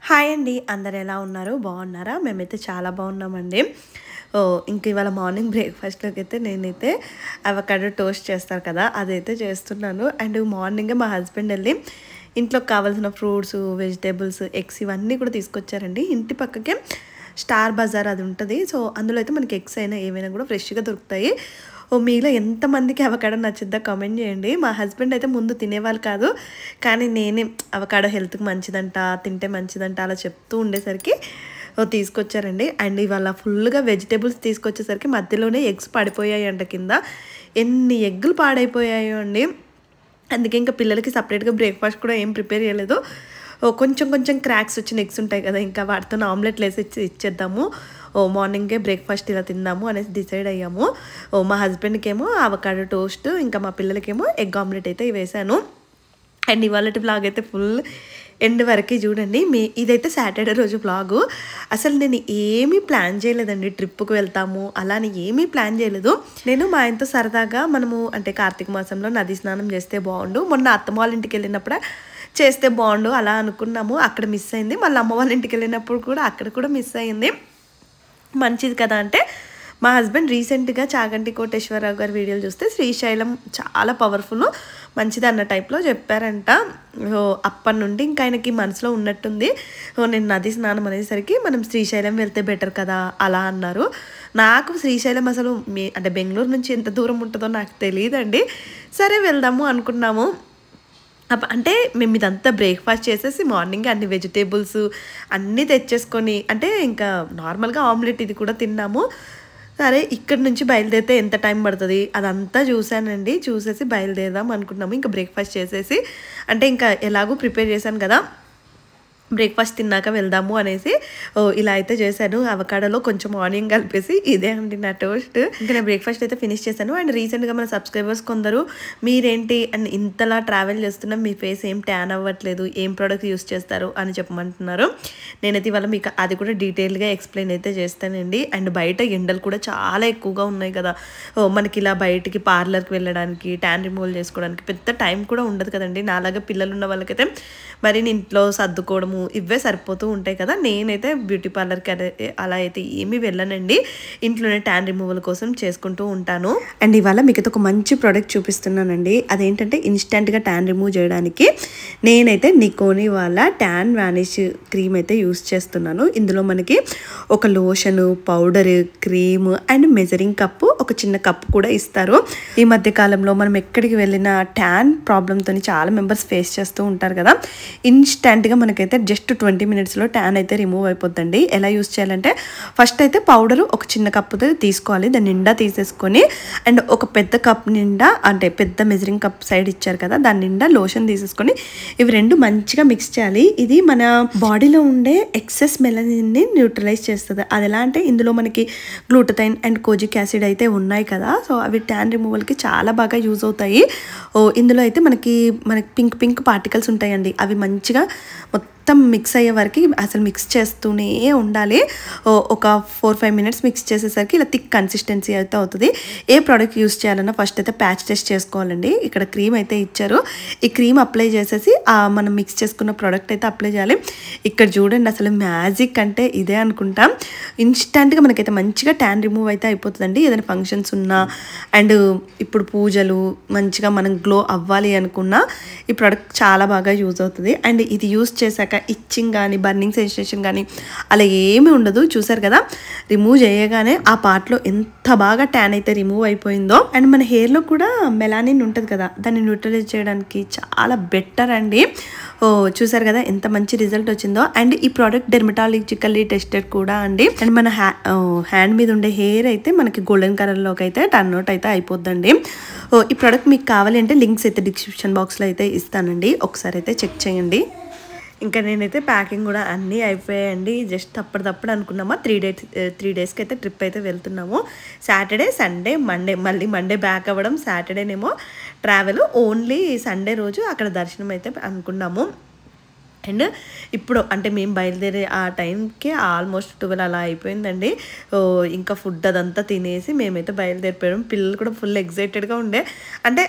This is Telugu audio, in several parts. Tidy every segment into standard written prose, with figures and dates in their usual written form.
హాయ్ అండి. అందరూ ఎలా ఉన్నారు? బాగున్నారా? మేమైతే చాలా బాగున్నామండి. ఇంక ఇవాళ మార్నింగ్ బ్రేక్‌ఫాస్ట్‌లోకి అయితే నేనైతే అవకాడో టోస్ట్ చేస్తారు కదా! అదైతే చేస్తున్నాను. అండ్ మార్నింగే మా హస్బెండ్ ఎళ్లి ఇంట్లోకి కావాల్సిన ఫ్రూట్స్, వెజిటబుల్స్, ఎగ్స్ ఇవన్నీ కూడా తీసుకొచ్చారండి. ఇంటి పక్కకే స్టార్ బజార్ అది ఉంటది. సో, అందులో అయితే మనకి ఎగ్స్ అయినా ఏవైనా కూడా ఫ్రెష్‌గా దొరుకుతాయి. మీలో ఎంతమందికి అవకాడో నచ్చిద్దో కామెంట్ చేయండి. మా హస్బెండ్ అయితే ముందు తినేవాళ్ళు కాదు. కానీ నేనే అవకాడో హెల్త్‌కి మంచిదంట, తింటే మంచిదంట అలా చెప్తూ ఉండేసరికి తీసుకొచ్చారండి. అండ్ ఇవాళ ఫుల్‌గా వెజిటబుల్స్ తీసుకొచ్చేసరికి మధ్యలోనే ఎగ్స్ పడిపోయాయంట కింద. ఎన్ని ఎగ్గులు పాడైపోయాయో అండి. అందుకే ఇంకా పిల్లలకి సెపరేట్‌గా బ్రేక్‌ఫాస్ట్ కూడా ఏం ప్రిపేర్ చేయలేదు. కొంచెం కొంచెం క్రాక్స్ వచ్చిన ఎగ్స్ ఉంటాయి కదా! ఇంకా వాటితోని ఆమ్లెట్‌లేసి ఇచ్చేద్దాము. మార్నింగే బ్రేక్‌ఫాస్ట్ ఇలా తిందాము అనేసి డిసైడ్ అయ్యాము. మా హస్బెండ్‌కేమో అవకాడో టోస్ట్, ఇంకా మా పిల్లలకేమో ఎగ్ ఆమ్లెట్ అయితే వేశాను. అండ్ ఇవాళటి వ్లాగ్ అయితే ఫుల్ ఎండ్ వరకే చూడండి. ఇదైతే సాటర్డే రోజు వ్లాగు. అసలు నేను ఏమీ ప్లాన్ చేయలేదండి. ట్రిప్‌కి వెళ్తాము అలా అని ఏమీ ప్లాన్ చేయలేదు. నేను మా ఆయనతో సరదాగా మనము అంటే కార్తీక మాసంలో నది స్నానం చేస్తే బాగుండు. మొన్న అత్తమ్మ వాళ్ళ ఇంటికి వెళ్ళినప్పుడే చేస్తే బాగుండు అలా అనుకున్నాము. అక్కడ మిస్ అయింది. మళ్ళీ అమ్మ వాళ్ళ ఇంటికి వెళ్ళినప్పుడు కూడా అక్కడ కూడా మిస్ అయింది. మంచిది కదా అంటే మా హస్బెండ్ రీసెంట్‌గా చాగంటి కోటేశ్వరరావు గారి వీడియోలు చూస్తే శ్రీశైలం చాలా పవర్‌ఫుల్ మంచిది అన్న టైప్‌లో చెప్పారంట. అప్పటి నుండి ఇంకా ఆయనకి మనసులో ఉన్నట్టుంది. నేను నది స్నానం అనేసరికి మనం శ్రీశైలం వెళ్తే బెటర్ కదా అలా అన్నారు. నాకు శ్రీశైలం అసలు అంటే బెంగుళూరు నుంచి ఎంత దూరం ఉంటుందో నాకు తెలీదండి. సరే వెళ్దాము అనుకున్నాము. అంటే మేము ఇదంతా బ్రేక్‌ఫాస్ట్ చేసేసి మార్నింగే అన్ని వెజిటబుల్స్ అన్నీ తెచ్చేసుకొని అంటే ఇంకా నార్మల్‌గా ఆమ్లెట్ ఇది కూడా తిన్నాము. సరే ఇక్కడి నుంచి బయలుదేరితే ఎంత టైం పడుతది అదంతా చూసానండి. చూసేసి బయలుదేరదాం అనుకున్నాము. ఇంకా బ్రేక్‌ఫాస్ట్ చేసేసి అంటే ఇంకా ఎలాగో ప్రిపేర్ చేశాను కదా! బ్రేక్‌ఫాస్ట్ తిన్నాక వెళ్దాము అనేసి ఇలా అయితే చేశాను. అవకాడోలో కొంచెం ఆనియన్ కలిపేసి ఇదే అండి నా టోస్ట్. ఇంకా నేను బ్రేక్‌ఫాస్ట్ అయితే ఫినిష్ చేశాను. అండ్ రీసెంట్‌గా మన సబ్స్క్రైబర్స్ కొందరు మీరేంటి అండ్ ఇంతలా ట్రావెల్ చేస్తున్నా మీ ఫేస్ ఏం ట్యాన్ అవ్వట్లేదు. ఏం ప్రొడక్ట్ యూస్ చేస్తారు అని చెప్పమంటున్నారు. నేనైతే ఇవాళ మీకు అది కూడా డీటెయిల్‌గా ఎక్స్‌ప్లెయిన్ అయితే చేస్తానండి. అండ్ బయట ఎండలు కూడా చాలా ఎక్కువగా ఉన్నాయి కదా! మనకి ఇలా బయటికి పార్లర్‌కి వెళ్ళడానికి, ట్యాన్ రిమూవల్ చేసుకోవడానికి పెద్ద టైం కూడా ఉండదు కదండీ. నాలాగా పిల్లలున్న వాళ్ళకైతే మరి ఇంట్లో సర్దుకోవడము ఇవే సరిపోతూ ఉంటాయి కదా! నేనైతే బ్యూటీ పార్లర్‌కి అలా అయితే ఏమీ వెళ్ళనండి. ఇంట్లోనే ట్యాన్ రిమూవల్ కోసం చేసుకుంటూ ఉంటాను. అండ్ ఇవాళ మీకైతే ఒక మంచి ప్రోడక్ట్ చూపిస్తున్నానండి. అదేంటంటే ఇన్‌స్టంట్‌గా ట్యాన్ రిమూవ్ చేయడానికి నేనైతే నికోని వాళ్ళ ట్యాన్ వానిష్ క్రీమ్ అయితే యూస్ చేస్తున్నాను. ఇందులో మనకి ఒక lotion, powder, cream and measuring cup, ఒక చిన్న కప్పు కూడా ఇస్తారు. ఈ మధ్య కాలంలో మనం ఎక్కడికి వెళ్ళినా ట్యాన్ ప్రాబ్లమ్‌తోని చాలా మెంబర్స్ ఫేస్ చేస్తూ ఉంటారు కదా! ఇన్‌స్టంట్‌గా మనకైతే జస్ట్ 20 మినిట్స్‌లో ట్యాన్ అయితే రిమూవ్ అయిపోద్దండి. ఎలా యూస్ చేయాలంటే ఫస్ట్ అయితే పౌడర్ ఒక చిన్న కప్పుతో తీసుకోవాలి. దాని నిండా తీసేసుకొని అండ్ ఒక పెద్ద కప్ నిండా అంటే పెద్ద మెజరింగ్ కప్ సైడ్ ఇచ్చారు కదా! దాని నిండా లోషన్ తీసేసుకొని ఇవి రెండు మంచిగా మిక్స్ చేయాలి. ఇది మన బాడీలో ఉండే ఎక్సెస్ మెలనిన్ని న్యూట్రలైజ్ చేస్తుంది. అది ఎలా అంటే ఇందులో మనకి గ్లూటథైన్ అండ్ కోజిక్ యాసిడ్ అయితే ఉన్నాయి కదా! సో అవి ట్యాన్ రిమూవల్‌కి చాలా బాగా యూజ్ అవుతాయి. ఇందులో అయితే మనకి పింక్ పార్టికల్స్ ఉంటాయండి. అవి మంచిగా మొత్తం మిక్స్ అయ్యే వరకు అసలు మిక్స్ చేస్తూనే ఉండాలి. ఒక 4-5 మినిట్స్ మిక్స్ చేసేసరికి ఇలా థిక్ కన్సిస్టెన్సీ అయితే అవుతుంది. ఏ ప్రోడక్ట్ యూస్ చేయాలన్నా ఫస్ట్ అయితే ప్యాచ్ టెస్ట్ చేసుకోవాలండి. ఇక్కడ క్రీమ్ అయితే ఇచ్చారు. ఈ క్రీమ్ అప్లై చేసేసి మనం మిక్స్ చేసుకున్న ప్రోడక్ట్ అయితే అప్లై చేయాలి. ఇక్కడ చూడండి అసలు మ్యాజిక్ అంటే ఇదే అనుకుంటాం. ఇన్స్టంట్‌గా మనకైతే మంచిగా ట్యాన్ రిమూవ్ అయితే అయిపోతుందండి. ఏదైనా ఫంక్షన్స్ ఉన్నా అండ్ ఇప్పుడు పూజలు మంచిగా మనం గ్లో అవ్వాలి అనుకున్నా ఈ ప్రోడక్ట్ చాలా బాగా యూజ్ అవుతుంది. అండ్ ఇది యూజ్ చేశాక ఇచ్చింగ్ కానీ బర్నింగ్ సెన్సేషన్ కానీ అలా ఏమీ ఉండదు. చూసారు కదా రిమూవ్ చేయగానే ఆ పార్ట్లో ఎంత బాగా ట్యాన్ అయితే రిమూవ్ అయిపోయిందో. అండ్ మన హెయిర్లో కూడా మెలానిన్ ఉంటుంది కదా దాన్ని న్యూట్రలైజ్ చేయడానికి చాలా బెటర్ అండి. చూసారు కదా ఎంత మంచి రిజల్ట్ వచ్చిందో. అండ్ ఈ ప్రోడక్ట్ డెర్మటాలజికల్లీ టెస్టెడ్ కూడా అండి. అండ్ మన హ్యాండ్ మీద ఉండే హెయిర్ అయితే మనకి గోల్డెన్ కలర్లోకి అయితే టర్న్ అవుట్ అయితే అయిపోద్దండి. ఈ ప్రోడక్ట్ మీకు కావాలి అంటే లింక్స్ అయితే డిస్క్రిప్షన్ బాక్స్లో అయితే ఇస్తానండి. ఒకసారి అయితే చెక్ చేయండి. ఇంకా నేనైతే ప్యాకింగ్ కూడా అన్నీ అయిపోయాయండి. జస్ట్ అప్పటిదప్పుడు అనుకున్నామా 3 డేస్కి అయితే ట్రిప్ అయితే వెళ్తున్నాము. సాటర్డే, సండే, మండే మళ్ళీ మండే బ్యాక్ అవ్వడం, సాటర్డేనేమో ట్రావెల్, ఓన్లీ సండే రోజు అక్కడ దర్శనం అయితే అనుకున్నాము. అండ్ ఇప్పుడు అంటే మేము బయలుదేరే ఆ టైంకి ఆల్మోస్ట్ 12 అలా అయిపోయిందండి. ఇంకా ఫుడ్ అదంతా తినేసి మేమైతే బయలుదేరిపోయాం. పిల్లలు కూడా ఫుల్ ఎక్సైటెడ్గా ఉండే. అంటే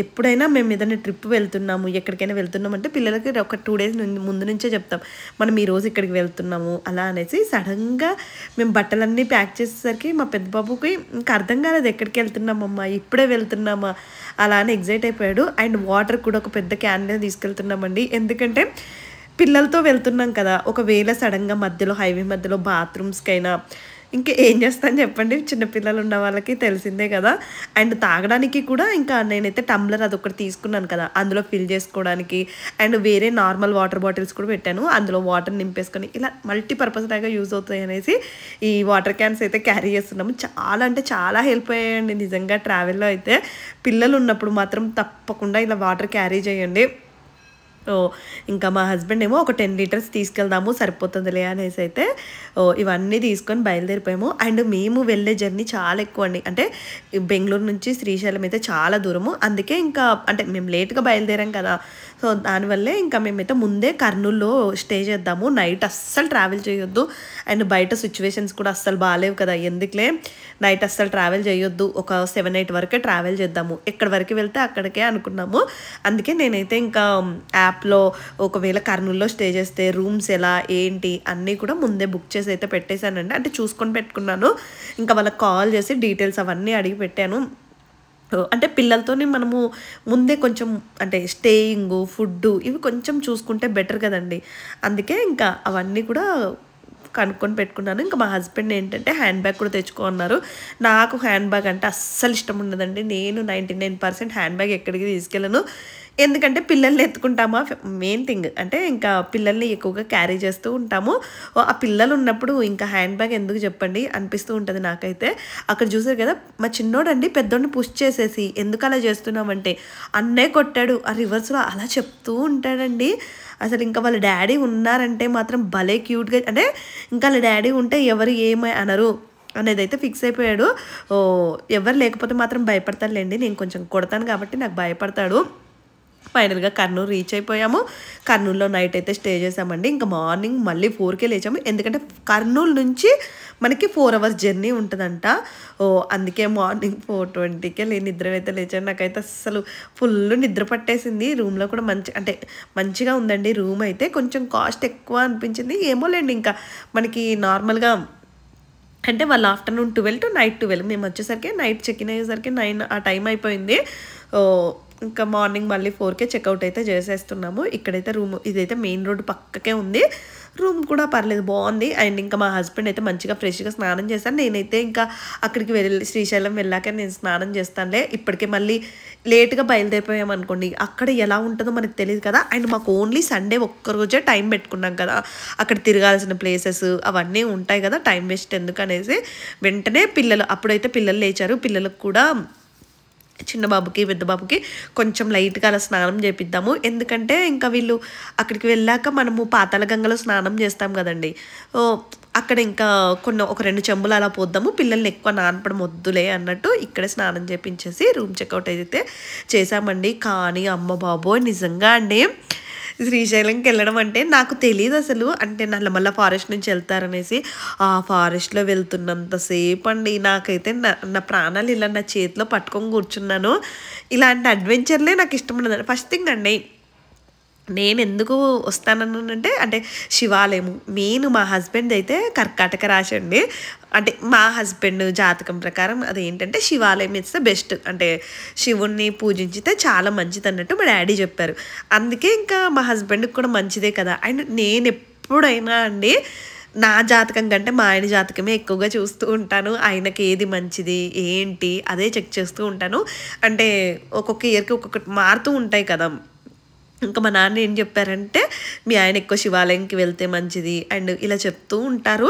ఎప్పుడైనా మేము ఏదైనా ట్రిప్ వెళ్తున్నాము, ఎక్కడికైనా వెళ్తున్నాం అంటే పిల్లలకి ఒక 2 డేస్ ముందు నుంచే చెప్తాం, మనం ఈరోజు ఇక్కడికి వెళ్తున్నాము అలా అనేసి. సడన్గా మేము బట్టలన్నీ ప్యాక్ చేసేసరికి మా పెద్ద బాబుకి ఇంకా అర్థం కాలేదు, ఎక్కడికి వెళ్తున్నామమ్మా, ఇప్పుడే వెళ్తున్నామా అలా అని ఎగ్జైట్ అయిపోయాడు. అండ్ వాటర్ కూడా ఒక పెద్ద క్యాన్లో తీసుకెళ్తున్నామండి, ఎందుకంటే పిల్లలతో వెళ్తున్నాం కదా, ఒకవేళ సడన్గా మధ్యలో హైవే మధ్యలో బాత్రూమ్స్కైనా ఇంకా ఏం చేస్తాను చెప్పండి, చిన్నపిల్లలు ఉన్న వాళ్ళకి తెలిసిందే కదా. అండ్ తాగడానికి కూడా ఇంకా నేనైతే టంబ్లర్ అదొకటి తీసుకున్నాను కదా, అందులో ఫిల్ చేసుకోవడానికి. అండ్ వేరే నార్మల్ వాటర్ బాటిల్స్ కూడా పెట్టాను, అందులో వాటర్ నింపేసుకొని ఇలా మల్టీపర్పస్ లాగా యూజ్ అవుతాయి అనేసి ఈ వాటర్ క్యాన్స్ అయితే క్యారీ చేస్తున్నాము. చాలా అంటే చాలా హెల్ప్ అయ్యాయండి నిజంగా ట్రావెల్లో అయితే. పిల్లలు ఉన్నప్పుడు మాత్రం తప్పకుండా ఇలా వాటర్ క్యారీ చేయండి. ఇంకా మా హస్బెండ్ ఏమో ఒక 10 లీటర్స్ తీసుకెళ్దాము సరిపోతుందిలే అనేసి అయితే ఇవన్నీ తీసుకొని బయలుదేరిపోయాము. అండ్ మేము వెళ్ళే జర్నీ చాలా ఎక్కువ అండి, అంటే బెంగళూరు నుంచి శ్రీశైలం అయితే చాలా దూరము. అందుకే ఇంకా అంటే మేము లేట్గా బయలుదేరాం కదా, సో దానివల్లే ఇంకా మేమైతే ముందే కర్నూల్లో స్టే చేద్దాము, నైట్ అస్సలు ట్రావెల్ చేయొద్దు. అండ్ బయట సిచ్యువేషన్స్ కూడా అస్సలు బాగాలేవు కదా, ఎందుకులే నైట్ అస్సలు ట్రావెల్ చేయొద్దు, ఒక 7-8 వరకే ట్రావెల్ చేద్దాము, ఎక్కడి వరకు వెళ్తే అక్కడికే అనుకున్నాము. అందుకే నేనైతే ఇంకా యాప్లో ఒకవేళ కర్నూల్లో స్టే చేస్తే రూమ్స్ ఎలా ఏంటి అన్నీ కూడా ముందే బుక్ చేసి అయితే పెట్టేశానండి, అంటే చూసుకొని పెట్టుకున్నాను. ఇంకా వాళ్ళకి కాల్ చేసి డీటెయిల్స్ అవన్నీ అడిగి పెట్టాను. అంటే పిల్లలతోని మనము ముందే కొంచెం అంటే స్టేయింగ్, ఫుడ్డు ఇవి కొంచెం చూసుకుంటే బెటర్ కదండి. అందుకే ఇంకా అవన్నీ కూడా కనుక్కొని పెట్టుకున్నాను. ఇంకా మా హస్బెండ్ ఏంటంటే హ్యాండ్ బ్యాగ్ కూడా తెచ్చుకో అన్నారు. నాకు హ్యాండ్ బ్యాగ్ అంటే అస్సలు ఇష్టం ఉండదండి, నేను 99% హ్యాండ్ బ్యాగ్ ఎక్కడికి తీసుకెళ్ళను. ఎందుకంటే పిల్లల్ని ఎత్తుకుంటామా మెయిన్ థింగ్, అంటే ఇంకా పిల్లల్ని ఎక్కువగా క్యారీ చేస్తూ ఉంటాము. ఆ పిల్లలు ఉన్నప్పుడు ఇంకా హ్యాండ్ బ్యాగ్ ఎందుకు చెప్పండి అనిపిస్తూ ఉంటుంది నాకైతే. అక్కడ చూసారు కదా మా చిన్నోడండి పెద్దోడిని పుష్ చేసేసి ఎందుకు అలా చేస్తున్నామంటే అన్నే కొట్టాడు, ఆ రివర్స్లో అలా చెప్తూ ఉంటాడండి. అసలు ఇంకా వాళ్ళ డాడీ ఉన్నారంటే మాత్రం భలే క్యూట్గా, అంటే ఇంకా వాళ్ళ డాడీ ఉంటే ఎవరు ఏమై అనరు అనేది అయితే ఫిక్స్ అయిపోయాడు. ఎవరు లేకపోతే మాత్రం భయపడతాడులేండి, నేను కొంచెం కొడతాను కాబట్టి నాకు భయపడతాడు. ఫైనల్గా కర్నూలు రీచ్ అయిపోయాము. కర్నూలులో నైట్ అయితే స్టే చేసామండి. ఇంకా మార్నింగ్ మళ్ళీ 4కే లేచాము, ఎందుకంటే కర్నూలు నుంచి మనకి 4 అవర్స్ జర్నీ ఉంటుందంట. అందుకే మార్నింగ్ 4:20కే నిద్ర అయితే లేచాను. నాకైతే అస్సలు ఫుల్ నిద్ర పట్టేసింది. రూమ్లో కూడా అంటే మంచిగా ఉందండి రూమ్ అయితే, కొంచెం కాస్ట్ ఎక్కువ అనిపించింది ఏమోలేండి. ఇంకా మనకి నార్మల్గా అంటే వాళ్ళు ఆఫ్టర్నూన్ 12 to నైట్ 12, మేము వచ్చేసరికి నైట్ చెక్ ఇన్ అయ్యేసరికి 9 ఆ టైం అయిపోయింది. ఇంకా మార్నింగ్ మళ్ళీ 4కే చెక్అవుట్ అయితే చేసేస్తున్నాము. ఇక్కడైతే రూమ్ ఇదైతే మెయిన్ రోడ్ పక్కకే ఉంది, రూమ్ కూడా పర్లేదు బాగుంది. అండ్ ఇంకా మా హస్బెండ్ అయితే మంచిగా ఫ్రెష్గా స్నానం చేశాను. నేనైతే ఇంకా అక్కడికి శ్రీశైలం వెళ్ళాక నేను స్నానం చేస్తానులే, ఇప్పటికే మళ్ళీ లేట్గా బయలుదేరిపోయామనుకోండి అక్కడ ఎలా ఉంటుందో మనకు తెలియదు కదా. అండ్ మాకు ఓన్లీ సండే ఒక్కరోజే టైం పెట్టుకున్నాం కదా, అక్కడ తిరగాల్సిన ప్లేసెస్ అవన్నీ ఉంటాయి కదా, టైం వేస్ట్ ఎందుకు అనేసి వెంటనే అప్పుడైతే పిల్లలు లేచారు, పిల్లలకు కూడా చిన్న బాబుకి పెద్ద బాబుకి కొంచెం లైట్గా అలా స్నానం చేపిద్దాము. ఎందుకంటే ఇంకా వీళ్ళు అక్కడికి వెళ్ళాక మనము పాతాళ గంగలో స్నానం చేస్తాం కదండి, అక్కడ ఇంకా ఒక 2 చెంబులు అలా పోద్దాము, పిల్లల్ని ఎక్కువ నానపడం వద్దులే అన్నట్టు ఇక్కడే స్నానం చేపించేసి రూమ్ చెక్అవుట్ అయితే చేసామండి. కానీ అమ్మ బాబోయ్ నిజంగా అండి శ్రీశైలంకి వెళ్ళడం అంటే నాకు తెలియదు అసలు, అంటే నల్లమల్ల ఫారెస్ట్ నుంచి వెళ్తారనేసి. ఆ ఫారెస్ట్లో వెళ్తున్నంతసేపు అండి నాకైతే నా ప్రాణాలు ఇలా నా చేతిలో పట్టుకొని కూర్చున్నాను. ఇలాంటి అడ్వెంచర్లే నాకు ఇష్టం ఉండదు. ఫస్ట్ థింగ్ అండి నేను ఎందుకు వస్తానంటే అంటే శివాలయం మెయిన్. మా హస్బెండ్ అయితే కర్కాటక రాశి అండి, అంటే మా హస్బెండ్ జాతకం ప్రకారం అదేంటంటే శివాలయం ఇట్స్ ద బెస్ట్, అంటే శివుణ్ణి పూజించితే చాలా మంచిది అన్నట్టు మా డాడీ చెప్పారు. అందుకే ఇంకా మా హస్బెండ్కి కూడా మంచిదే కదా. అండ్ నేను ఎప్పుడైనా అండి నా జాతకం కంటే మా ఆయన జాతకమే ఎక్కువగా చూస్తూ ఉంటాను, ఆయనకి ఏది మంచిది ఏంటి అదే చెక్ చేస్తూ ఉంటాను. అంటే ఒక్కొక్క ఇయర్కి ఒక్కొక్కటి మారుతూ ఉంటాయి కదా. ఇంకా మా నాన్న ఏం చెప్పారంటే మీ ఆయన ఎక్కువ శివాలయంకి వెళ్తే మంచిది అండ్ ఇలా చెప్తూ ఉంటారు.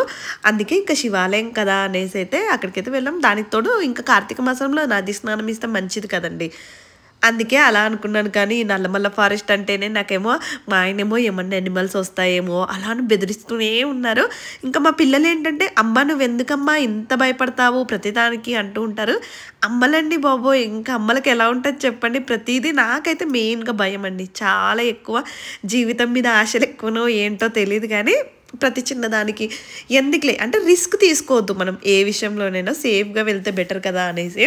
అందుకే ఇంకా శివాలయం కదా అనేసి అయితే అక్కడికైతే వెళ్ళాం. దానికి తోడు ఇంకా కార్తీక మాసంలో నది స్నానం ఇస్తే మంచిది కదండి. అందుకే అలా అనుకున్నాను. కానీ ఈ నల్లమల్ల ఫారెస్ట్ అంటేనే నాకేమో మా ఆయనేమో ఏమన్నా యానిమల్స్ వస్తాయేమో అలా అని బెదిరిస్తూనే ఉన్నారు. ఇంకా మా పిల్లలేంటంటే, "అమ్మ నువ్వెందుకమ్మా ఇంత భయపడతావు ప్రతిదానికి" అంటూ ఉంటారు. అమ్మలండి బాబోయ్! ఇంకా అమ్మలకి ఎలా ఉంటది చెప్పండి? ప్రతీదీ నాకైతే మెయిన్‌గా భయమండి. చాలా ఎక్కువ. జీవితం మీద ఆశలెక్కువనో ఏంటో తెలీదు గానీ, ప్రతి చిన్నదానికి ఎందుకులే అంటే రిస్క్ తీసుకోవద్దు మనం ఏ విషయంలోనైనా. సేఫ్‌గా వెళ్తే బెటర్ కదా అనేసి.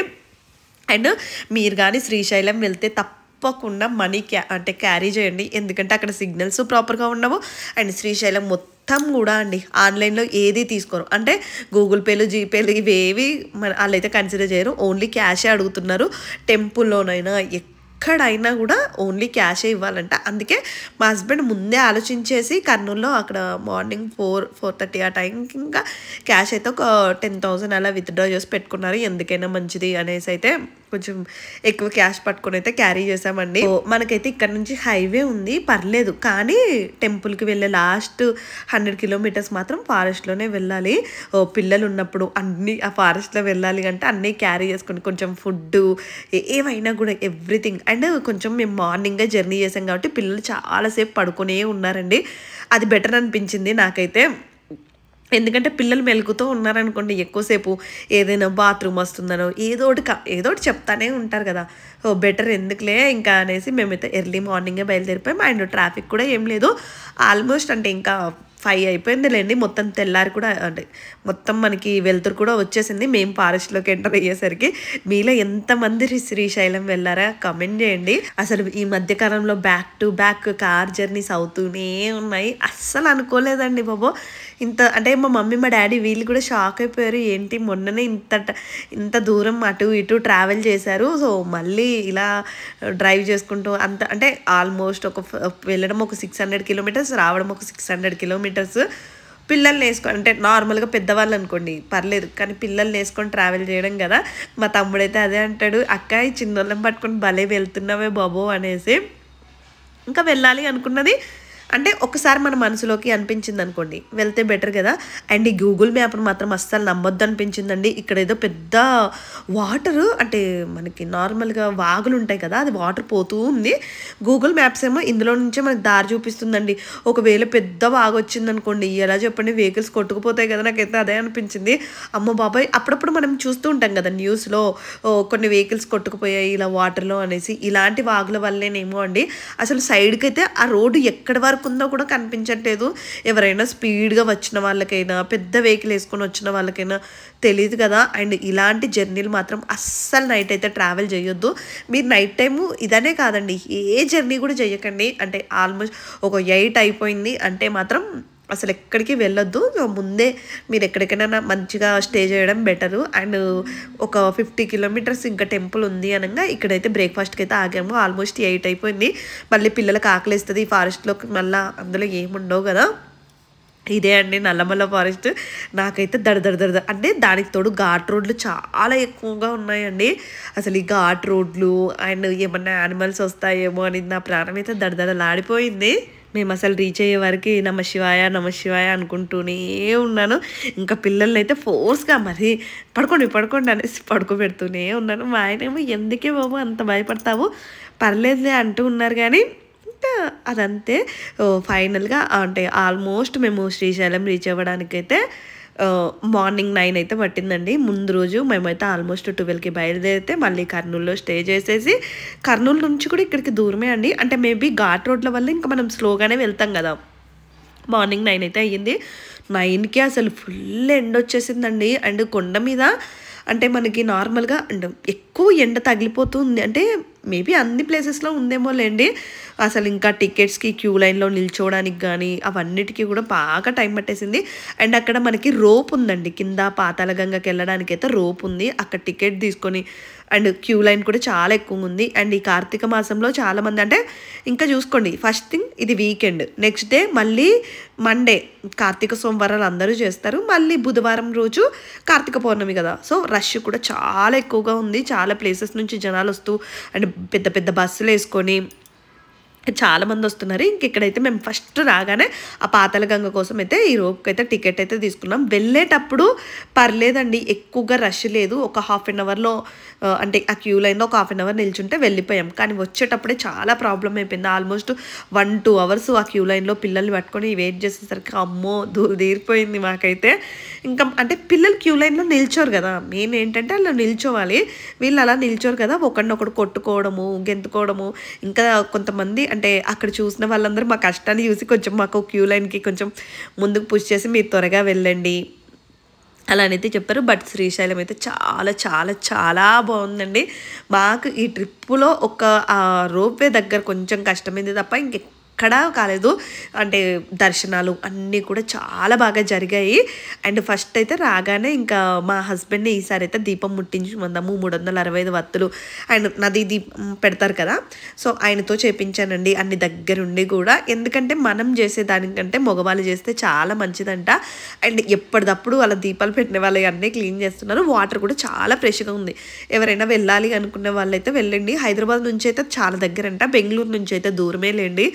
అండ్ మీరు కానీ శ్రీశైలం వెళ్తే తప్పకుండా మనీ అంటే క్యారీ చేయండి. ఎందుకంటే అక్కడ సిగ్నల్స్ ప్రాపర్గా ఉండవు. అండ్ శ్రీశైలం మొత్తం కూడా అండి ఆన్లైన్లో ఏది తీసుకోరు. అంటే గూగుల్ పేలు, జీపేలు ఇవేవి వాళ్ళైతే కన్సిడర్ చేయరు. ఓన్లీ క్యాషే అడుగుతున్నారు. టెంపుల్లోనైనా ఎక్కడైనా కూడా ఓన్లీ క్యాషే ఇవ్వాలంట. అందుకే మా హస్బెండ్ ముందే ఆలోచించేసి కర్నూలులో అక్కడ మార్నింగ్ 4:30 ఆ టైంకి ఇంకా క్యాష్ అయితే ఒక 10,000 అలా విత్డ్రా చేసి పెట్టుకున్నారు. ఎందుకైనా మంచిది అనేసి అయితే కొంచెం ఎక్కువ క్యాష్ పట్టుకొని అయితే క్యారీ చేసామండి. మనకైతే ఇక్కడ నుంచి హైవే ఉంది, పర్లేదు. కానీ టెంపుల్కి వెళ్ళే లాస్ట్ 100 కిలోమీటర్స్ మాత్రం ఫారెస్ట్లోనే వెళ్ళాలి. పిల్లలు ఉన్నప్పుడు అన్నీ ఆ ఫారెస్ట్లో వెళ్ళాలి అంటే అన్నీ క్యారీ చేసుకుని కొంచెం ఫుడ్డు ఏమైనా కూడా ఎవ్రీథింగ్. అండ్ కొంచెం మేము మార్నింగే జర్నీ చేసాం కాబట్టి పిల్లలు చాలాసేపు పడుకునే ఉన్నారండి. అది బెటర్ అనిపించింది నాకైతే. ఎందుకంటే పిల్లలు మెలుగుతూ ఉన్నారనుకోండి ఎక్కువసేపు, ఏదైనా బాత్రూమ్ వస్తుందనో ఏదో ఒకటి చెప్తానే ఉంటారు కదా. బెటర్ ఎందుకులే ఇంకా అనేసి మేమైతే ఎర్లీ మార్నింగే బయలుదేరిపోయాం. అండ్ ట్రాఫిక్ కూడా ఏం లేదు. ఆల్మోస్ట్ అంటే ఇంకా 5 అయిపోయిందిలేండి. మొత్తం తెల్లారి కూడా అంటే మొత్తం మనకి వెలుతురు కూడా వచ్చేసింది మేము ఫారెస్ట్లోకి ఎంటర్ అయ్యేసరికి. మీలో ఎంతమంది శ్రీశైలం వెళ్ళారా కమెంట్ చేయండి. అసలు ఈ మధ్యకాలంలో back to back car journeys అవుతూనే ఉన్నాయి. అస్సలు అనుకోలేదండి బాబు ఇంత. అంటే మా మమ్మీ మా డాడీ వీళ్ళు కూడా షాక్ అయిపోయారు. ఏంటి మొన్ననే ఇంత దూరం అటు ఇటు ట్రావెల్ చేశారు, సో మళ్ళీ ఇలా డ్రైవ్ చేసుకుంటూ అంత అంటే ఆల్మోస్ట్ వెళ్ళడం ఒక 600 కిలోమీటర్స్, రావడం ఒక 600 కిలోమీటర్స్. పిల్లల్ని వేసుకొని అంటే నార్మల్గా పెద్దవాళ్ళు అనుకోండి పర్లేదు, కానీ పిల్లల్ని వేసుకొని ట్రావెల్ చేయడం కదా. మా తమ్ముడైతే అదే అంటాడు, అక్క ఈ చిన్నోళ్ళని పట్టుకొని భలే వెళ్తున్నావే బాబో అనేసి. ఇంకా వెళ్ళాలి అనుకున్నది అంటే ఒకసారి మన మనసులోకి అనిపించింది అనుకోండి వెళ్తే బెటర్ కదా. అండ్ ఈ గూగుల్ మ్యాప్ను మాత్రం అస్సలు నమ్మొద్దు అనిపించిందండి. ఇక్కడ ఏదో పెద్ద వాటరు అంటే మనకి నార్మల్గా వాగులు ఉంటాయి కదా, అది వాటర్ పోతూ ఉంది. గూగుల్ మ్యాప్స్ ఏమో ఇందులో నుంచే మనకు దారి చూపిస్తుందండి. ఒకవేళ పెద్ద వాగు వచ్చింది అనుకోండి ఎలా చెప్పండి, వెహికల్స్ కొట్టుకుపోతాయి కదా. నాకైతే అదే అనిపించింది. అమ్మ బాబాయ్, అప్పుడప్పుడు మనం చూస్తూ ఉంటాం కదా న్యూస్లో కొన్ని వెహికల్స్ కొట్టుకుపోయాయి ఇలా వాటర్లో అనేసి. ఇలాంటి వాగుల వల్లేనేమో అండి. అసలు సైడ్కి అయితే ఆ రోడ్డు ఎక్కడి వరకు ఉందో కూడా కనిపించట్లేదు. ఎవరైనా స్పీడ్గా వచ్చిన వాళ్ళకైనా పెద్ద వెహికల్ వేసుకొని వచ్చిన వాళ్ళకైనా తెలియదు కదా. అండ్ ఇలాంటి జర్నీలు మాత్రం అస్సలు నైట్ అయితే ట్రావెల్ చేయొద్దు. మీరు నైట్ టైము ఇదనే కాదండి ఏ జర్నీ కూడా చేయకండి. అంటే ఆల్మోస్ట్ ఒక 8 అయిపోయింది అంటే మాత్రం అసలు ఎక్కడికి వెళ్ళొద్దు. ముందే మీరు ఎక్కడికైనా మంచిగా స్టే చేయడం బెటరు. అండ్ ఒక 50 కిలోమీటర్స్ ఇంకా టెంపుల్ ఉంది అనగా ఇక్కడైతే బ్రేక్ఫాస్ట్కి అయితే ఆగాము. ఆల్మోస్ట్ 8 అయిపోయింది. మళ్ళీ పిల్లలకు ఆకలిస్తుంది ఈ ఫారెస్ట్లోకి, మళ్ళీ అందులో ఏముండవు కదా. ఇదే అండి నల్లమల్ల ఫారెస్ట్. నాకైతే దడ అంటే దానికి తోడు ఘాట్ రోడ్లు చాలా ఎక్కువగా ఉన్నాయండి. అసలు ఈ ఘాట్ రోడ్లు అండ్ ఏమన్నా యానిమల్స్ వస్తాయేమో అని నా ప్రాణం అయితే దడదడలాడిపోయింది. మేము అసలు రీచ్ అయ్యే వరకు నమ శివాయ అనుకుంటూనే ఉన్నాను. ఇంకా పిల్లల్ని అయితే ఫోర్స్గా మరి పడుకోండి అనేసి పడుకోబెడుతూనే ఉన్నాను. మా ఆయనేమో ఎందుకే బాబు అంత భయపడతావు, పర్లేదులే అంటూ ఉన్నారు. కానీ ఇంకా అదంతే. ఫైనల్గా అంటే ఆల్మోస్ట్ మేము శ్రీశైలం రీచ్ అవ్వడానికైతే మార్నింగ్ 9 అయితే పట్టిందండి. ముందు రోజు మేమైతే ఆల్మోస్ట్ 12కి బయలుదేరితే మళ్ళీ కర్నూలులో స్టే చేసేసి, కర్నూలు నుంచి కూడా ఇక్కడికి దూరమే అండి. అంటే మేబీ ఘాట్ రోడ్ల వల్ల ఇంకా మనం స్లోగానే వెళ్తాం కదా. మార్నింగ్ 9 అయితే అయ్యింది. 9కి అసలు ఫుల్ ఎండ వచ్చేసిందండి. అండ్ కొండ మీద అంటే మనకి నార్మల్గా అండ్ ఎక్కువ ఎండ తగిలిపోతుంది. అంటే మేబీ అన్ని ప్లేసెస్లో ఉందేమో లేండి. అసలు ఇంకా టికెట్స్కి క్యూ లైన్లో నిల్చోవడానికి కానీ అవన్నిటికీ కూడా బాగా టైం పట్టేసింది. అండ్ అక్కడ మనకి రోప్ ఉందండి, కింద పాతాళగంగకి వెళ్ళడానికి అయితే రోప్ ఉంది. అక్కడ టికెట్ తీసుకొని అండ్ క్యూ లైన్ కూడా చాలా ఎక్కువ ఉంది. అండ్ ఈ కార్తీక మాసంలో చాలామంది అంటే ఇంకా చూసుకోండి, ఫస్ట్ థింగ్ ఇది వీకెండ్, నెక్స్ట్ డే మళ్ళీ మండే కార్తీక సోమవారాలు అందరూ చేస్తారు, మళ్ళీ బుధవారం రోజు కార్తీక పౌర్ణమి కదా. సో రష్ కూడా చాలా ఎక్కువగా ఉంది. చాలా ప్లేసెస్ నుంచి జనాలు వస్తూ అండ్ పెద్ద పెద్ద బస్సులు వేసుకొని చాలా మంది వస్తున్నారు. ఇక్కడైతే మేము ఫస్ట్ రాగానే ఆ పాతాళ గంగ కోసం అయితే ఈ రోప్కి అయితే టికెట్ అయితే తీసుకున్నాం. వెళ్ళేటప్పుడు పర్లేదండి, ఎక్కువగా రష్ లేదు. ఒక హాఫ్ అన్ అవర్లో అంటే ఆ క్యూ లైన్లో ఒక హాఫ్ అన్ అవర్ నిల్చుంటే వెళ్ళిపోయాం. కానీ వచ్చేటప్పుడే చాలా ప్రాబ్లం అయిపోయింది. ఆల్మోస్ట్ 1-2 అవర్స్ ఆ క్యూ లైన్లో పిల్లల్ని పట్టుకొని వెయిట్ చేసేసరికి అమ్మో తీరిపోయింది మాకైతే. ఇంకా అంటే పిల్లలు క్యూ లైన్లో నిల్చోరు కదా, మెయిన్ ఏంటంటే అలా నిల్చోవాలి. వీళ్ళు అలా నిల్చోరు కదా, ఒకడినొకడు కొట్టుకోవడము, గెంతుకోవడము. ఇంకా కొంతమంది అంటే అక్కడ చూసిన వాళ్ళందరూ మా కష్టాన్ని చూసి కొంచెం మాకు క్యూ లైన్కి కొంచెం ముందుకు పుష్ చేసి మీరు త్వరగా వెళ్ళండి అలా అయితే చెప్తారు. బట్ శ్రీశైలం అయితే చాలా చాలా చాలా బాగుందండి. మాకు ఈ ట్రిప్పులో ఒక రోప్వే దగ్గర కొంచెం కష్టమైంది తప్ప ఇంకెక్కడా కాలేదు. అంటే దర్శనాలు అన్నీ కూడా చాలా బాగా జరిగాయి. అండ్ ఫస్ట్ అయితే రాగానే ఇంకా మా హస్బెండ్ని ఈసారి అయితే దీపం ముట్టించుకుందాము, 365 వత్తులు అండ్ నది దీపం పెడతారు కదా, సో ఆయనతో చేపించానండి అన్ని దగ్గరుండి కూడా. ఎందుకంటే మనం చేసే దానికంటే మగవాళ్ళు చేస్తే చాలా మంచిదంట. అండ్ ఎప్పటికప్పుడు అలా దీపాలు పెట్టిన వాళ్ళు అన్నీ క్లీన్ చేస్తున్నారు. వాటర్ కూడా చాలా ఫ్రెష్గా ఉంది. ఎవరైనా వెళ్ళాలి అనుకునే వాళ్ళైతే వెళ్ళండి. హైదరాబాద్ నుంచి అయితే చాలా దగ్గరంట, బెంగళూరు నుంచి అయితే దూరమే లేండి.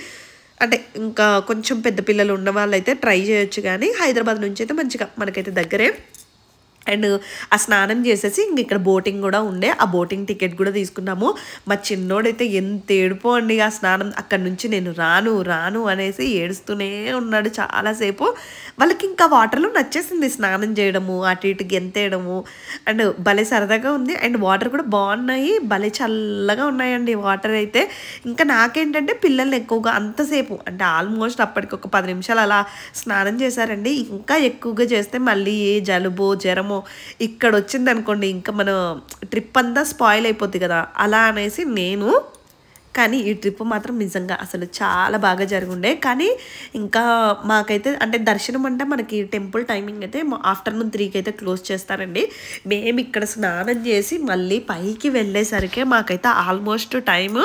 అంటే ఇంకా కొంచెం పెద్ద పిల్లలు ఉన్న వాళ్ళైతే ట్రై చేయొచ్చు, కానీ హైదరాబాద్ నుంచి అయితే మంచిగా మనకైతే దగ్గరే. అండ్ ఆ స్నానం చేసేసి ఇంక ఇక్కడ బోటింగ్ కూడా ఉండే, ఆ బోటింగ్ టికెట్ కూడా తీసుకున్నాము. మా చిన్నోడైతే ఎంత ఏడుపో అండి ఆ స్నానం. అక్కడి నుంచి నేను రాను రాను అనేసి ఏడుస్తూనే ఉన్నాడు చాలాసేపు. వాళ్ళకి ఇంకా వాటర్లో నచ్చేసింది స్నానం చేయడము, అటు ఇటు గెంతేయడము. అండ్ భలే సరదాగా ఉంది. అండ్ వాటర్ కూడా బాగున్నాయి, భలే చల్లగా ఉన్నాయండి వాటర్ అయితే. ఇంకా నాకేంటంటే పిల్లల్ని ఎక్కువగా అంతసేపు అంటే ఆల్మోస్ట్ అప్పటికి ఒక 10 నిమిషాలు అలా స్నానం చేశారండి. ఇంకా ఎక్కువగా చేస్తే మళ్ళీ ఏ జలుబో జ్వరమో ఇక్కడ వచ్చింది అనుకోండి, ఇంకా మన ట్రిప్ అంతా స్పాయిల్ అయిపోద్ది కదా, అలా అనేసి నేను. కానీ ఈ ట్రిప్ మాత్రం నిజంగా అసలు చాలా బాగా జరుగుండే. కానీ ఇంకా మాకైతే అంటే దర్శనం అంటే మనకి టెంపుల్ టైమింగ్ అయితే ఆఫ్టర్నూన్ 3కి అయితే క్లోజ్ చేస్తారండి. మేము ఇక్కడ స్నానం చేసి మళ్ళీ పైకి వెళ్ళేసరికి మాకైతే ఆల్మోస్ట్ టైము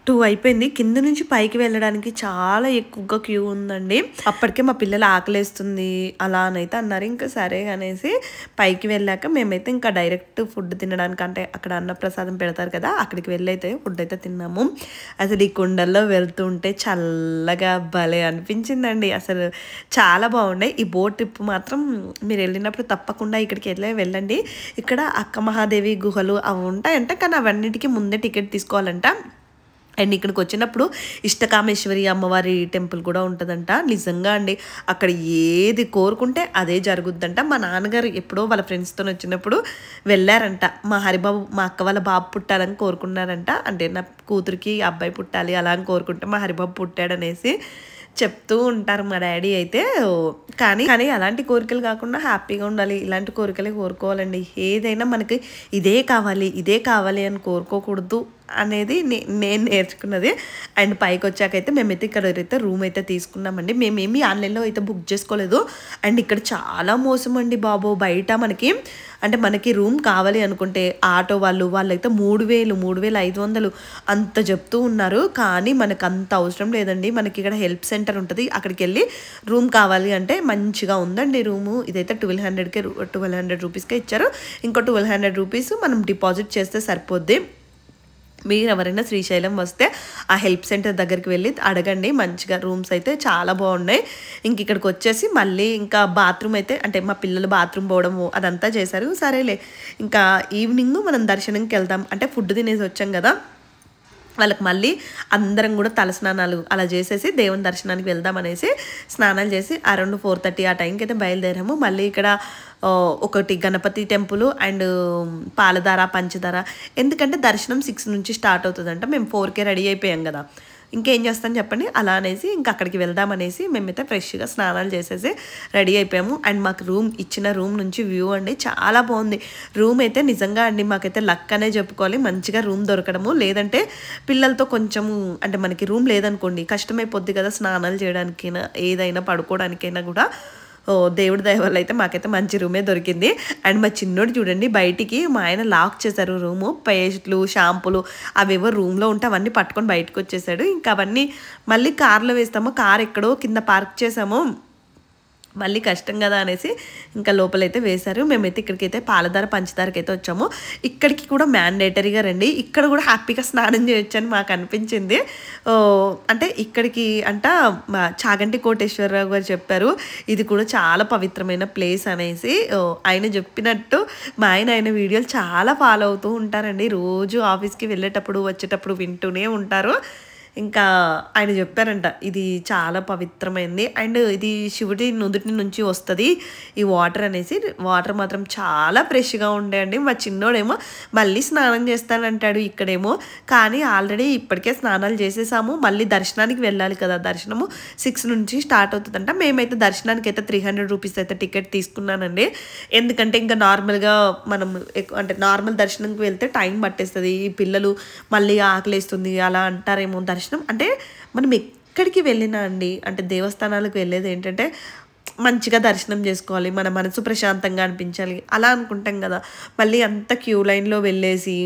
2 అయిపోయింది. కింద నుంచి పైకి వెళ్ళడానికి చాలా ఎక్కువగా క్యూ ఉందండి. అప్పటికే మా పిల్లలు ఆకలేస్తుంది అలా అని అయితే అన్నారు. ఇంకా సరే అనేసి పైకి వెళ్ళాక మేమైతే ఇంకా డైరెక్ట్ ఫుడ్ తినడానికి, అంటే అక్కడ అన్నప్రసాదం పెడతారు కదా, అక్కడికి వెళ్ళి అయితే ఫుడ్ అయితే తిన్నాము. అసలు ఈ కొండల్లో వెళ్తుంటే చల్లగా భలే అనిపించిందండి. అసలు చాలా బాగున్నాయి. ఈ బోట్ ట్రిప్ మాత్రం మీరు వెళ్ళినప్పుడు తప్పకుండా ఇక్కడికి వెళ్ళండి. ఇక్కడ అక్క మహాదేవి గుహలు అవి ఉంటాయంట, కానీ అవన్నిటికీ ముందే టికెట్ తీసుకోవాలంట. అండ్ ఇక్కడికి వచ్చినప్పుడు ఇష్టకామేశ్వరి అమ్మవారి టెంపుల్ కూడా ఉంటుందంట. నిజంగా అండి, అక్కడ ఏది కోరుకుంటే అదే జరుగుద్దంట. మా నాన్నగారు ఎప్పుడో వాళ్ళ ఫ్రెండ్స్తో వచ్చినప్పుడు వెళ్ళారంట. మా హరిబాబు మా అక్క వాళ్ళ బాబు పుట్టాలని కోరుకున్నారంట. అంటే నా కూతురికి అబ్బాయి పుట్టాలి అలా అని కోరుకుంటే మా హరిబాబు పుట్టాడనేసి చెప్తూ ఉంటారు మా డాడీ అయితే. కానీ అలాంటి కోరికలు కాకుండా హ్యాపీగా ఉండాలి, ఇలాంటి కోరికలే కోరుకోవాలండి. ఏదైనా మనకి ఇదే కావాలి అని కోరుకోకూడదు అనేది నేను నేర్చుకున్నది. అండ్ పైకి వచ్చాకైతే మేమైతే ఇక్కడ అయితే రూమ్ అయితే తీసుకున్నామండి. మేమేమి ఆన్లైన్లో అయితే బుక్ చేసుకోలేదు. అండ్ ఇక్కడ చాలా మోసం అండి బాబు. బయట మనకి రూమ్ కావాలి అనుకుంటే ఆటో వాళ్ళైతే 3,500 అంత చెప్తూ ఉన్నారు. కానీ మనకు అంత అవసరం లేదండి. మనకి ఇక్కడ హెల్ప్ సెంటర్ ఉంటుంది, అక్కడికి వెళ్ళి రూమ్ కావాలి అంటే మంచిగా ఉందండి రూము. ఇదైతే 1,200 రూపీస్కే ఇచ్చారు. ఇంకో 1,200 రూపీస్ మనం డిపాజిట్ చేస్తే సరిపోద్ది. మీరు ఎవరైనా శ్రీశైలం వస్తే ఆ హెల్ప్ సెంటర్ దగ్గరికి వెళ్ళి అడగండి, మంచిగా రూమ్స్ అయితే చాలా బాగున్నాయి. ఇంక ఇక్కడికి వచ్చేసి మళ్ళీ ఇంకా బాత్రూమ్ అయితే అంటే మా పిల్లలు బాత్రూమ్ పోవడము అదంతా చేశారు. సరేలే ఇంకా ఈవినింగ్ మనం దర్శనంకి వెళ్దాం అంటే ఫుడ్ తినేసి వచ్చాం కదా, వాళ్ళకి మళ్ళీ అందరం కూడా తలస్నానాలు అలా చేసేసి దేవుని దర్శనానికి వెళ్దామనేసి స్నానాలు చేసి అరౌండ్ 4:30 ఆ టైంకి అయితే బయలుదేరాము. మళ్ళీ ఇక్కడ ఒకటి గణపతి టెంపుల్ అండ్ పాలధార పంచదార, ఎందుకంటే దర్శనం 6 నుంచి స్టార్ట్ అవుతుందంట. మేము 4కే రెడీ అయిపోయాం కదా, ఇంకేం చేస్తాను చెప్పండి. అలా అనేసి ఇంకా అక్కడికి వెళ్దామనేసి మేమైతే ఫ్రెష్గా స్నానాలు చేసేసి రెడీ అయిపోయాము. అండ్ మాకు ఇచ్చిన రూమ్ నుంచి వ్యూ అండి చాలా బాగుంది. రూమ్ అయితే నిజంగా అండి మాకైతే లక్ అనే చెప్పుకోవాలి, మంచిగా రూమ్ దొరకడము. లేదంటే పిల్లలతో కొంచెము అంటే మనకి రూమ్ లేదనుకోండి కష్టమైపోద్ది కదా, స్నానాలు చేయడానికైనా ఏదైనా పడుకోవడానికైనా కూడా. దేవుడి దయ వల్ల అయితే మాకైతే మంచి రూమే దొరికింది. అండ్ మా చిన్నోడు చూడండి, బయటికి మా ఆయన లాక్ చేశారు రూము, పేస్ట్లు షాంపూలు అవేవో రూమ్లో ఉంటే అవన్నీ పట్టుకొని బయటకు వచ్చేసాడు. ఇంకా అవన్నీ మళ్ళీ కార్లో వేస్తాము. కార్ ఎక్కడో కింద పార్క్ చేసాము, మళ్ళీ కష్టం కదా అనేసి ఇంకా లోపలైతే వేశారు. మేమైతే ఇక్కడికైతే పాలధార పంచదారకైతే వచ్చాము. ఇక్కడికి కూడా మ్యాండేటరీగా రండి, ఇక్కడ కూడా హ్యాపీగా స్నానం చేయొచ్చు అని మాకు అనిపించింది. అంటే ఇక్కడికి మా చాగంటి కోటేశ్వరరావు గారు చెప్పారు ఇది కూడా చాలా పవిత్రమైన ప్లేస్ అనేసి. ఆయన చెప్పినట్టు మా ఆయన వీడియోలు చాలా ఫాలో అవుతూ ఉంటారండి. రోజు ఆఫీస్కి వెళ్ళేటప్పుడు వచ్చేటప్పుడు వింటూనే ఉంటారు. ఇంకా ఆయన చెప్పారంట ఇది చాలా పవిత్రమైంది అండ్ ఇది శివుడి నుదుటి నుంచి వస్తుంది ఈ వాటర్ అనేసి. వాటర్ మాత్రం చాలా ఫ్రెష్గా ఉండేయండి. మా చిన్నోడేమో మళ్ళీ స్నానం చేస్తానంటాడు ఇక్కడేమో, కానీ ఆల్రెడీ ఇప్పటికే స్నానాలు చేసేసాము. మళ్ళీ దర్శనానికి వెళ్ళాలి కదా, దర్శనము 6 నుంచి స్టార్ట్ అవుతుందంట. మేమైతే దర్శనానికి అయితే 300 రూపీస్ అయితే టికెట్ తీసుకున్నానండి. ఎందుకంటే ఇంకా నార్మల్గా మనం అంటే నార్మల్ దర్శనంకి వెళ్తే టైం పట్టేస్తుంది, ఈ పిల్లలు మళ్ళీ ఆకలేస్తుంది అలా అంటారేమో. దర్శనం అంటే మనం ఎక్కడికి వెళ్ళినా అండి, అంటే దేవస్థానాలకు వెళ్ళేది ఏంటంటే మంచిగా దర్శనం చేసుకోవాలి, మన మనసు ప్రశాంతంగా అనిపించాలి అలా అనుకుంటాం కదా. మళ్ళీ అంత క్యూ లైన్లో వెళ్ళేసి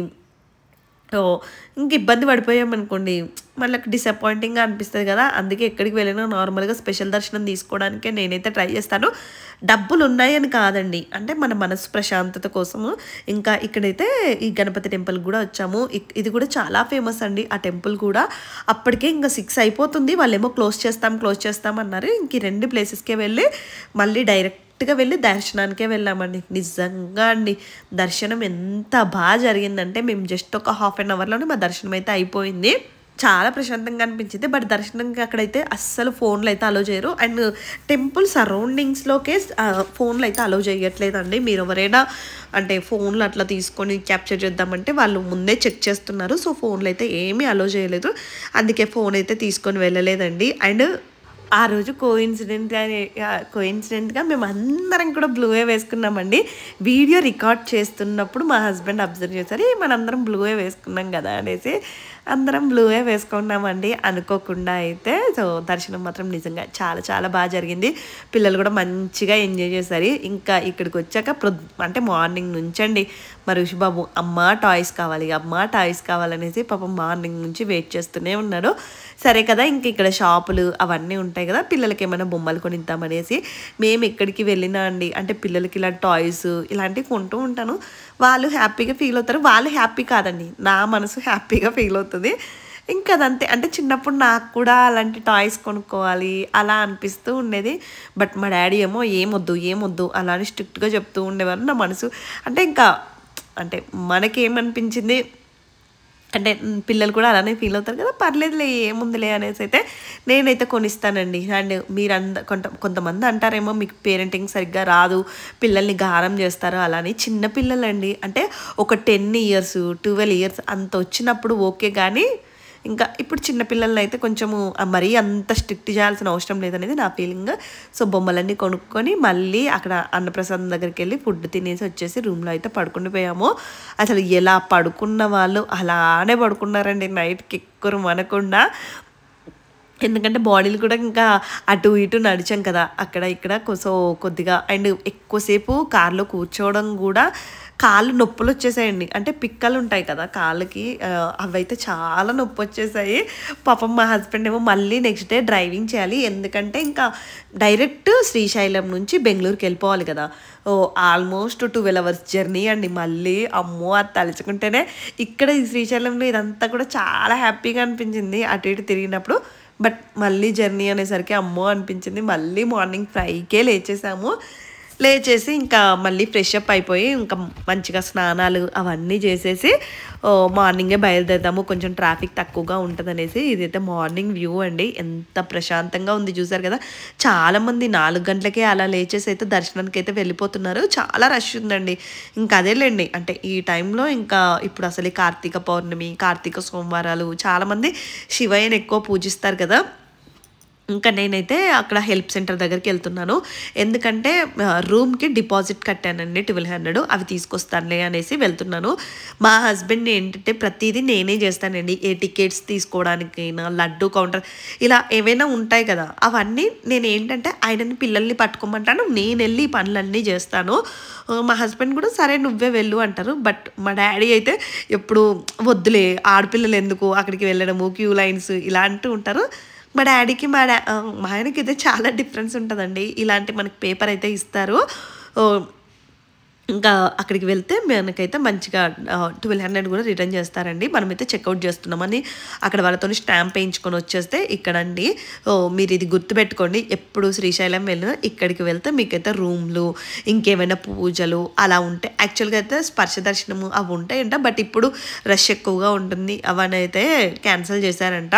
ఇంక ఇబ్బంది పడిపోయామనుకోండి మళ్ళీ డిసప్పాయింటింగ్గా అనిపిస్తుంది కదా. అందుకే ఎక్కడికి వెళ్ళినా నార్మల్గా స్పెషల్ దర్శనం తీసుకోవడానికే నేనైతే ట్రై చేస్తాను. డబ్బులు ఉన్నాయని కాదండి, అంటే మన మనసు ప్రశాంతత కోసము. ఇంకా ఇక్కడైతే ఈ గణపతి టెంపుల్ కూడా వచ్చాము. ఇది కూడా చాలా ఫేమస్ అండి ఆ టెంపుల్ కూడా. అప్పటికే ఇంకా 6 అయిపోతుంది, వాళ్ళేమో క్లోజ్ చేస్తాం అన్నారు. ఇంక 2 ప్లేసెస్కే వెళ్ళి మళ్ళీ డైరెక్ట్గా వెళ్ళి దర్శనానికే వెళ్ళామండి. నిజంగా అండి దర్శనం ఎంత బాగా జరిగిందంటే మేము జస్ట్ ఒక ½ అన్ అవర్లోనే మా దర్శనం అయితే అయిపోయింది. చాలా ప్రశాంతంగా అనిపించింది. బట్ దర్శనంకి అక్కడైతే అస్సలు ఫోన్లు అయితే అలో చేయరు అండ్ టెంపుల్ సరౌండింగ్స్లోకే ఫోన్లు అయితే అలో చేయట్లేదండి. మీరు ఎవరైనా అంటే ఫోన్లు అట్లా తీసుకొని క్యాప్చర్ చేద్దామంటే వాళ్ళు ముందే చెక్ చేస్తున్నారు. సో ఫోన్లు అయితే ఏమీ అలో చేయలేదు, అందుకే ఫోన్ అయితే తీసుకొని వెళ్ళలేదండి. అండ్ ఆ రోజు కోయిన్సిడెంట్గా మేము అందరం కూడా బ్లూవే వేసుకున్నామండి. వీడియో రికార్డ్ చేస్తున్నప్పుడు మా హస్బెండ్ అబ్జర్వ్ చేశారు మనందరం బ్లూవే వేసుకున్నాం కదా అనేసి. అందరం బ్లూవే వేసుకున్నామండి అనుకోకుండా అయితే. సో దర్శనం మాత్రం నిజంగా చాలా చాలా బాగా జరిగింది. పిల్లలు కూడా మంచిగా ఎంజాయ్ చేశారు. ఇంకా ఇక్కడికి వచ్చాక అంటే మార్నింగ్ నుంచండి మా ఋషిబాబు అమ్మ టాయ్స్ కావాలనేసి పాపం మార్నింగ్ నుంచి వెయిట్ చేస్తూనే ఉన్నాడు. సరే కదా ఇంక ఇక్కడ షాపులు అవన్నీ ఉంటాయి కదా, పిల్లలకి ఏమైనా బొమ్మలు కొనిద్దామనేసి మేము ఎక్కడికి వెళ్ళినా అండి అంటే పిల్లలకి ఇలా టాయ్స్ ఇలాంటివి కొంటూ ఉంటాను. వాళ్ళు హ్యాపీగా ఫీల్ అవుతారు. వాళ్ళు హ్యాపీ కాదండి, నా మనసు హ్యాపీగా ఫీల్ అవుతుంది. ఇంకా అదంతే. అంటే చిన్నప్పుడు నాకు కూడా అలాంటి టాయ్స్ కొనుక్కోవాలి అలా అనిపిస్తూ ఉండేది. బట్ మా డాడీ ఏమో ఏమొద్దు అలా అని స్ట్రిక్ట్గా చెప్తూ ఉండేవారు. నా మనసు అంటే మనకేమనిపించింది అంటే పిల్లలు కూడా అలానే ఫీల్ అవుతారు కదా, పర్లేదులే ఏముందిలే అనేసి అయితే నేనైతే కొనిస్తానండి. అండ్ కొంతమంది అంటారేమో మీకు పేరెంటింగ్ సరిగ్గా రాదు, పిల్లల్ని గారం చేస్తారు అలాని. చిన్న పిల్లలండి అంటే ఒక 10 ఇయర్స్ 12 ఇయర్స్ అంత వచ్చినప్పుడు ఓకే, కానీ ఇంకా ఇప్పుడు చిన్నపిల్లలని అయితే కొంచెము మరీ అంత స్ట్రిక్ట్ చేయాల్సిన అవసరం లేదనేది నా ఫీలింగ్. సో బొమ్మలన్నీ కొనుక్కొని మళ్ళీ అక్కడ అన్నప్రసాదం దగ్గరికి వెళ్ళి ఫుడ్ తినేసి వచ్చేసి రూమ్లో అయితే పడుకుండిపోయాము. అసలు ఎలా పడుకున్న వాళ్ళు అలానే పడుకున్నారండి, నైట్కి ఎక్కువ మనకుండా. ఎందుకంటే బాడీలు కూడా ఇంకా అటు ఇటు నడిచాం కదా అక్కడ ఇక్కడ. సో కొద్దిగా అండ్ ఎక్కువసేపు కార్లో కూర్చోవడం కూడా కాళ్ళు నొప్పులు వచ్చేసాయండి. అంటే పిక్కలు ఉంటాయి కదా కాళ్ళకి, అవైతే చాలా నొప్పి వచ్చేసాయి. పాపం మా హస్బెండ్ ఏమో మళ్ళీ నెక్స్ట్ డే డ్రైవింగ్ చేయాలి, ఎందుకంటే ఇంకా డైరెక్ట్ శ్రీశైలం నుంచి బెంగళూరుకి వెళ్ళిపోవాలి కదా. ఆల్మోస్ట్ 12 అవర్స్ జర్నీ అండి. మళ్ళీ అమ్మో అది తలుచుకుంటేనే ఇక్కడ ఈ శ్రీశైలంలో ఇదంతా కూడా చాలా హ్యాపీగా అనిపించింది అటు ఇటు తిరిగినప్పుడు. బట్ మళ్ళీ జర్నీ అనేసరికి అమ్మో అనిపించింది. మళ్ళీ మార్నింగ్ 5కే లేచేసి ఇంకా మళ్ళీ ఫ్రెష్ అప్ అయిపోయి ఇంకా మంచిగా స్నానాలు అవన్నీ చేసేసి మార్నింగే బయలుదేరుదాము, కొంచెం ట్రాఫిక్ తక్కువగా ఉంటుందనేసి. ఇదైతే మార్నింగ్ వ్యూ అండి, ఎంత ప్రశాంతంగా ఉంది చూసారు కదా. చాలామంది 4 గంటలకే అలా లేచేసి అయితే దర్శనానికి అయితే వెళ్ళిపోతున్నారు. చాలా రష్ ఉందండి. ఇంకా అదేలేండి అంటే ఈ టైంలో ఇంకా ఇప్పుడు అసలు కార్తీక పౌర్ణమి, కార్తీక సోమవారాలు చాలామంది శివయ్యని ఎక్కువ పూజిస్తారు కదా. ఇంకా నేనైతే అక్కడ హెల్ప్ సెంటర్ దగ్గరికి వెళ్తున్నాను, ఎందుకంటే రూమ్కి డిపాజిట్ కట్టానండి 1200, అవి తీసుకొస్తానులే అనేసి వెళ్తున్నాను. మా హస్బెండ్ ఏంటంటే ప్రతిదీ నేనే చేస్తానండి, ఏ టికెట్స్ తీసుకోవడానికైనా లడ్డు కౌంటర్ ఇలా ఏవైనా ఉంటాయి కదా, అవన్నీ నేను ఏంటంటే ఆయనని పిల్లల్ని పట్టుకోమంటాను, నేను వెళ్ళి ఈ పనులన్నీ చేస్తాను. మా హస్బెండ్ కూడా సరే నువ్వే వెళ్ళు అంటారు. బట్ మా డాడీ అయితే ఎప్పుడు వద్దులే ఆడపిల్లలు ఎందుకు అక్కడికి వెళ్ళడము, క్యూ లైన్స్ ఇలా అంటూ ఉంటారు. మా డాడీకి మా ఆయనకైతే చాలా డిఫరెన్స్ ఉంటుందండి. ఇలాంటి మనకి పేపర్ అయితే ఇస్తారు. ఇంకా అక్కడికి వెళ్తే మనకైతే మంచిగా 1200 కూడా రిటర్న్ చేస్తారండి. మనమైతే చెక్అవుట్ చేస్తున్నామని అక్కడ వాళ్ళతో స్టాంప్ వేయించుకొని వచ్చేస్తే ఇక్కడండి మీరు ఇది గుర్తుపెట్టుకోండి, ఎప్పుడు శ్రీశైలం వెళ్ళినా ఇక్కడికి వెళ్తే మీకైతే రూమ్లు ఇంకేమైనా పూజలు అలా ఉంటాయి. యాక్చువల్గా అయితే స్పర్శ దర్శనము అవి ఉంటాయంట, బట్ ఇప్పుడు రష్ ఎక్కువగా ఉంటుంది, అవన్నీ అయితే క్యాన్సిల్ చేశారంట.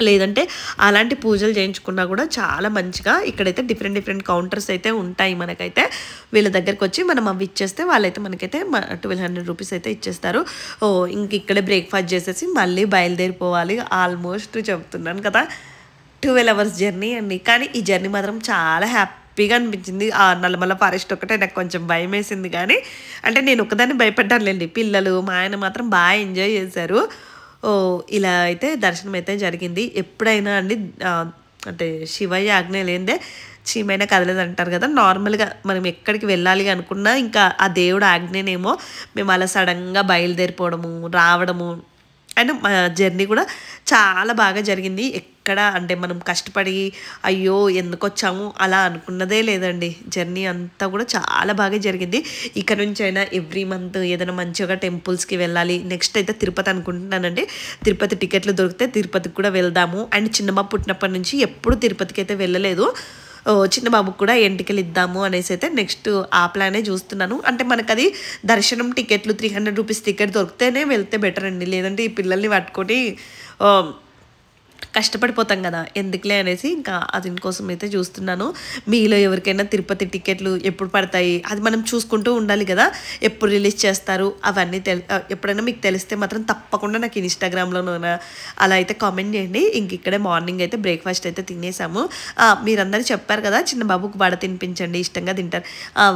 లేదంటే అలాంటి పూజలు చేయించుకున్నా కూడా చాలా మంచిగా ఇక్కడైతే డిఫరెంట్ కౌంటర్స్ అయితే ఉంటాయి. మనకైతే వీళ్ళ దగ్గరకు వచ్చి మనం అవి ఇచ్చేస్తే వాళ్ళైతే మనకైతే 1200 రూపీస్ అయితే ఇచ్చేస్తారు. ఇంక ఇక్కడే బ్రేక్ఫాస్ట్ చేసేసి మళ్ళీ బయలుదేరిపోవాలి. ఆల్మోస్ట్ చెప్తున్నాను కదా 12 అవర్స్ జర్నీ అండి. కానీ ఈ జర్నీ మాత్రం చాలా హ్యాపీగా అనిపించింది. ఆ నల్లమల్ల ఫారెస్ట్ ఒకటే నాకు కొంచెం భయం వేసింది, కానీ అంటే నేను ఒకదాన్ని భయపడ్డానులేండి. పిల్లలు మా ఆయన మాత్రం బాగా ఎంజాయ్ చేశారు. ఇలా అయితే దర్శనం అయితే జరిగింది. ఎప్పుడైనా అండి అంటే శివయ్య ఆజ్ఞ లేనిదే చీమైనా కదలేదు అంటారు కదా. నార్మల్గా మనం ఎక్కడికి వెళ్ళాలి అనుకున్నా ఇంకా ఆ దేవుడు ఆజ్ఞనేమో మేము అలా సడన్గా బయలుదేరిపోవడము రావడము. అండ్ మా జర్నీ కూడా చాలా బాగా జరిగింది. ఎక్కడ అంటే మనం కష్టపడి అయ్యో ఎందుకు వచ్చాము అలా అనుకున్నదే లేదండి. జర్నీ అంతా కూడా చాలా బాగా జరిగింది. ఇక్కడ నుంచి అయినా ఎవ్రీ మంత్ ఏదైనా మంచిగా టెంపుల్స్కి వెళ్ళాలి. నెక్స్ట్ అయితే తిరుపతి అనుకుంటున్నానండి. తిరుపతి టికెట్లు దొరికితే తిరుపతికి కూడా వెళ్దాము. అండ్ చిన్నమ్మ పుట్టినప్పటి నుంచి ఎప్పుడు తిరుపతికి అయితే వెళ్ళలేదు. చిన్న బాబుకి కూడా ఎంటికలు ఇద్దాము అనేసి అయితే నెక్స్ట్ ఆ ప్లానే చూస్తున్నాను. అంటే మనకు అది దర్శనం టికెట్లు 300 రూపీస్ టికెట్ దొరికితేనే వెళ్తే బెటర్ అండి. లేదంటే ఈ పిల్లల్ని పట్టుకొని కష్టపడిపోతాం కదా, ఎందుకులే అనేసి ఇంకా దీనికోసం అయితే చూస్తున్నాను. మీలో ఎవరికైనా తిరుపతి టికెట్లు ఎప్పుడు పడతాయి అది మనం చూసుకుంటూ ఉండాలి కదా, ఎప్పుడు రిలీజ్ చేస్తారు అవన్నీ ఎప్పుడైనా మీకు తెలిస్తే మాత్రం తప్పకుండా నాకు ఇన్స్టాగ్రామ్లోనూ అలా అయితే కామెంట్ చేయండి. ఇంక ఇక్కడే మార్నింగ్ అయితే బ్రేక్ఫాస్ట్ అయితే తినేసాము. మీరందరూ చెప్పారు కదా చిన్న బాబుకి వడ తినిపించండి, ఇష్టంగా తింటారు.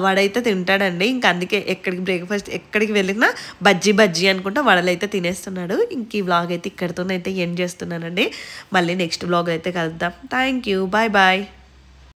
వడైతే తింటాడండి. ఇంకా అందుకే ఎక్కడికి వెళ్ళినా బజ్జీ అనుకుంటా వడలు అయితే తినేస్తున్నాడు. ఇంక ఈ వ్లాగ్ అయితే ఇక్కడితోనైతే ఎండ్ చేస్తున్నానండి. మళ్ళీ నెక్స్ట్ వ్లాగ్ అయితే కలుద్దాం. Thank you, bye bye.